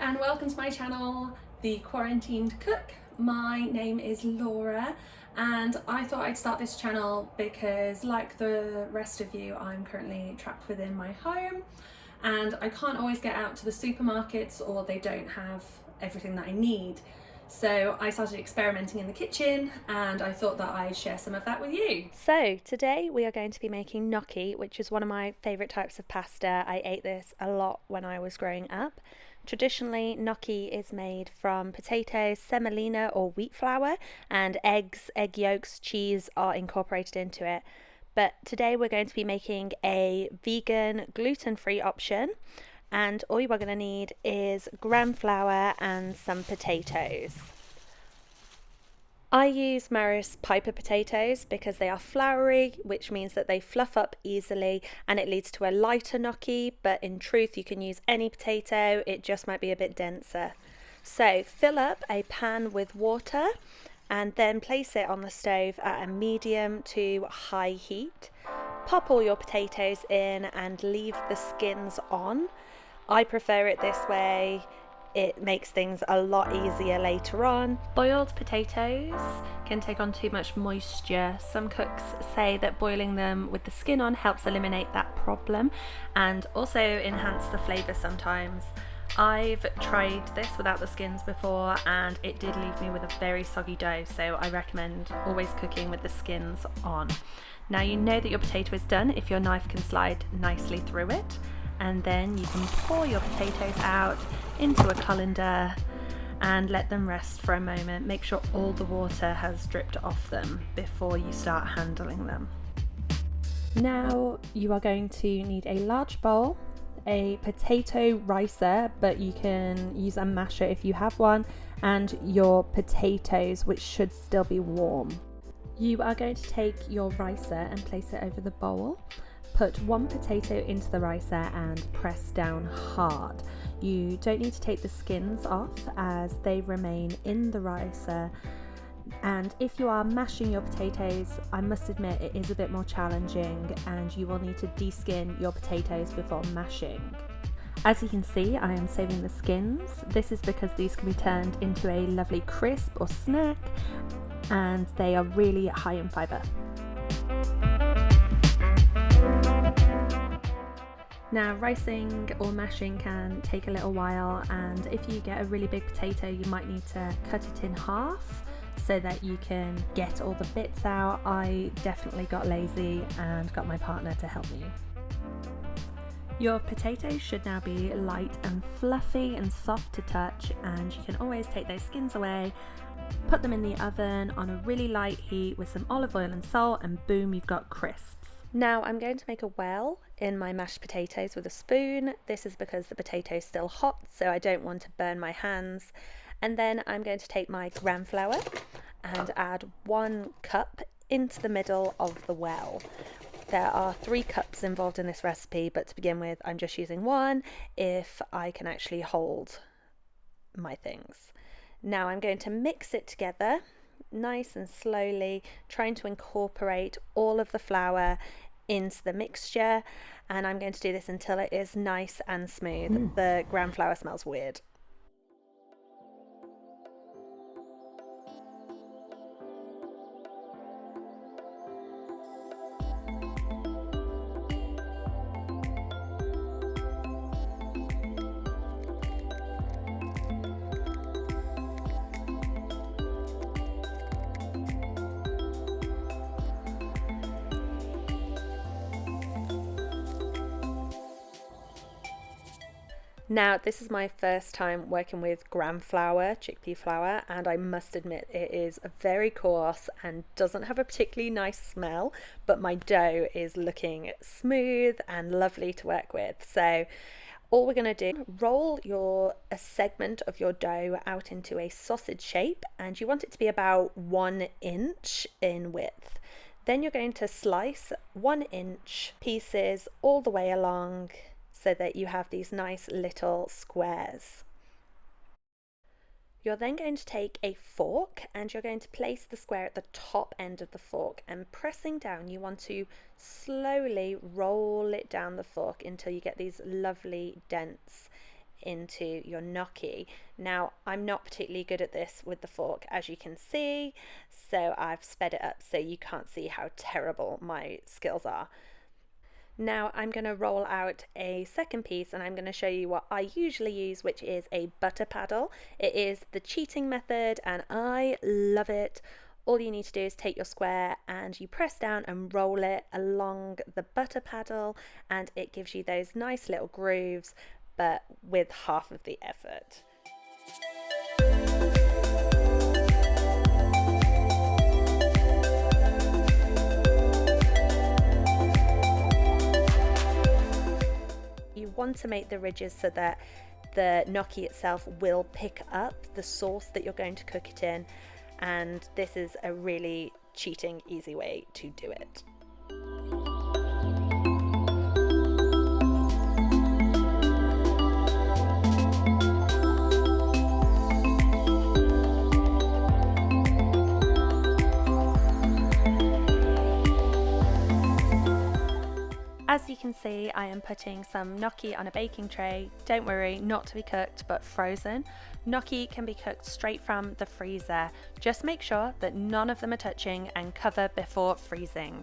and welcome to my channel, The Quarantined Cook. My name is Laura and I thought I'd start this channel because, like the rest of you, I'm currently trapped within my home and I can't always get out to the supermarkets, or they don't have everything that I need. So I started experimenting in the kitchen and I thought that I'd share some of that with you. So today we are going to be making gnocchi, which is one of my favourite types of pasta. I ate this a lot when I was growing up. Traditionally, gnocchi is made from potatoes, semolina or wheat flour, and eggs, egg yolks, cheese are incorporated into it. But today we're going to be making a vegan, gluten-free option, and all you are going to need is gram flour and some potatoes. I use Maris Piper potatoes because they are floury, which means that they fluff up easily and it leads to a lighter gnocchi, but in truth you can use any potato, it just might be a bit denser. So fill up a pan with water and then place it on the stove at a medium to high heat. Pop all your potatoes in and leave the skins on. I prefer it this way. It makes things a lot easier later on. Boiled potatoes can take on too much moisture. Some cooks say that boiling them with the skin on helps eliminate that problem and also enhance the flavour sometimes. I've tried this without the skins before and it did leave me with a very soggy dough, so I recommend always cooking with the skins on. Now you know that your potato is done if your knife can slide nicely through it, and then you can pour your potatoes out into a colander and let them rest for a moment. Make sure all the water has dripped off them before you start handling them. Now you are going to need a large bowl, a potato ricer, but you can use a masher if you have one, and your potatoes, which should still be warm. You are going to take your ricer and place it over the bowl. Put one potato into the ricer and press down hard. You don't need to take the skins off as they remain in the ricer. And if you are mashing your potatoes, I must admit it is a bit more challenging and you will need to deskin your potatoes before mashing. As you can see, I am saving the skins. This is because these can be turned into a lovely crisp or snack, and they are really high in fibre. Now, ricing or mashing can take a little while, and if you get a really big potato you might need to cut it in half so that you can get all the bits out. I definitely got lazy and got my partner to help me. Your potatoes should now be light and fluffy and soft to touch, and you can always take those skins away, put them in the oven on a really light heat with some olive oil and salt, and boom, you've got crisps. Now I'm going to make a well in my mashed potatoes with a spoon. This is because the potato is still hot, so I don't want to burn my hands. And then I'm going to take my gram flour and add 1 cup into the middle of the well. There are 3 cups involved in this recipe, but to begin with I'm just using 1 if I can actually hold my things. Now I'm going to mix it together nice and slowly, trying to incorporate all of the flour into the mixture, and I'm going to do this until it is nice and smooth. The gram flour smells weird. Now, this is my first time working with gram flour, chickpea flour, and I must admit it is very coarse and doesn't have a particularly nice smell, but my dough is looking smooth and lovely to work with. So all we're going to do, roll a segment of your dough out into a sausage shape, and you want it to be about 1 inch in width. Then you're going to slice 1 inch pieces all the way along, so that you have these nice little squares. You're then going to take a fork and you're going to place the square at the top end of the fork, and pressing down you want to slowly roll it down the fork until you get these lovely dents into your gnocchi. Now, I'm not particularly good at this with the fork, as you can see, so I've sped it up so you can't see how terrible my skills are. Now I'm going to roll out a second piece and I'm going to show you what I usually use, which is a butter paddle. It is the cheating method and I love it. All you need to do is take your square and you press down and roll it along the butter paddle, and it gives you those nice little grooves, but with half of the effort. You want to make the ridges so that the gnocchi itself will pick up the sauce that you're going to cook it in, and this is a really cheating easy way to do it. As you can see, I am putting some gnocchi on a baking tray. Don't worry, not to be cooked, but frozen. Gnocchi can be cooked straight from the freezer. Just make sure that none of them are touching and cover before freezing.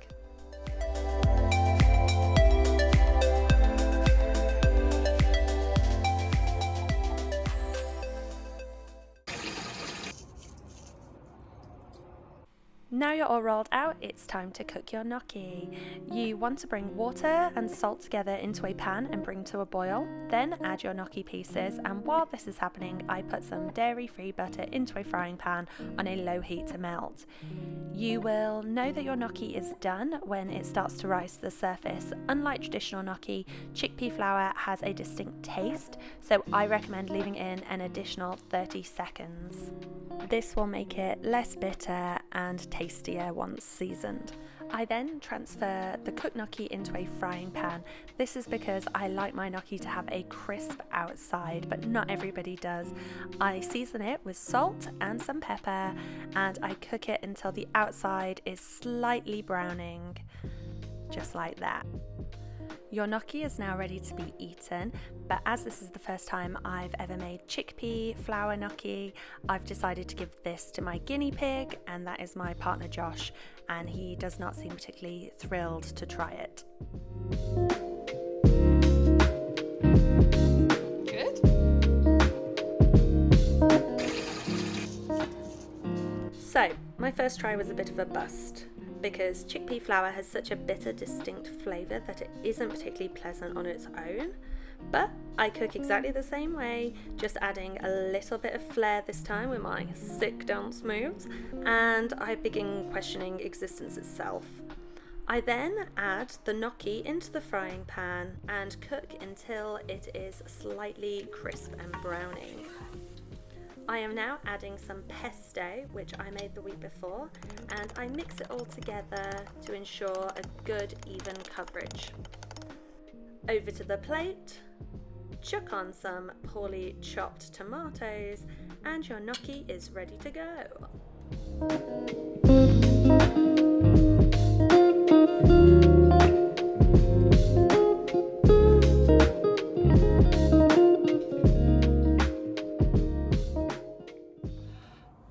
Now you're all rolled out, it's time to cook your gnocchi. You want to bring water and salt together into a pan and bring to a boil. Then add your gnocchi pieces, and while this is happening, I put some dairy-free butter into a frying pan on a low heat to melt. You will know that your gnocchi is done when it starts to rise to the surface. Unlike traditional gnocchi, chickpea flour has a distinct taste, so I recommend leaving in an additional 30 seconds. This will make it less bitter and tastier once seasoned. I then transfer the cooked gnocchi into a frying pan. This is because I like my gnocchi to have a crisp outside, but not everybody does. I season it with salt and some pepper, and I cook it until the outside is slightly browning, just like that. Your gnocchi is now ready to be eaten, but as this is the first time I've ever made chickpea flour gnocchi, I've decided to give this to my guinea pig, and that is my partner Josh, and he does not seem particularly thrilled to try it. Good. So, my first try was a bit of a bust, because chickpea flour has such a bitter, distinct flavour that it isn't particularly pleasant on its own. But I cook exactly the same way, just adding a little bit of flair this time with my sick dance moves, and I begin questioning existence itself. I then add the gnocchi into the frying pan and cook until it is slightly crisp and browning. I am now adding some pesto, which I made the week before, and I mix it all together to ensure a good, even coverage. Over to the plate, chuck on some poorly chopped tomatoes, and your gnocchi is ready to go.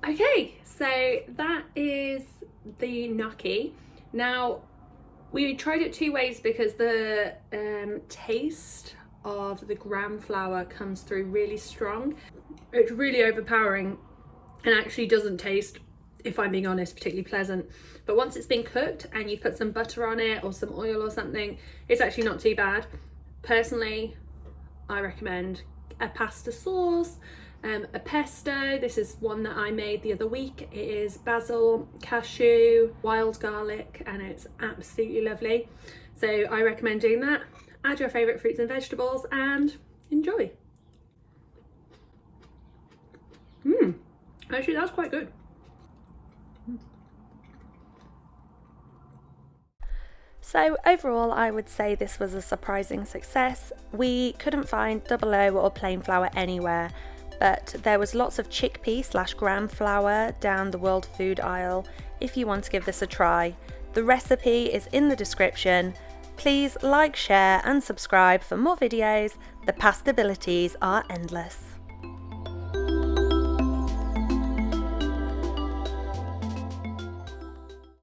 Okay, so that is the gnocchi. Now, we tried it two ways because the taste of the gram flour comes through really strong. It's really overpowering and actually doesn't taste, if I'm being honest, particularly pleasant. But once it's been cooked and you put some butter on it or some oil or something, it's actually not too bad. Personally, I recommend a pasta sauce, a pesto. This is one that I made the other week. It is basil, cashew, wild garlic, and it's absolutely lovely. So I recommend doing that. Add your favourite fruits and vegetables and enjoy. Actually, that's quite good. So overall, I would say this was a surprising success. We couldn't find double O or plain flour anywhere, but there was lots of chickpea/gram flour down the world food aisle if you want to give this a try. The recipe is in the description. Please like, share and subscribe for more videos. The possibilities are endless.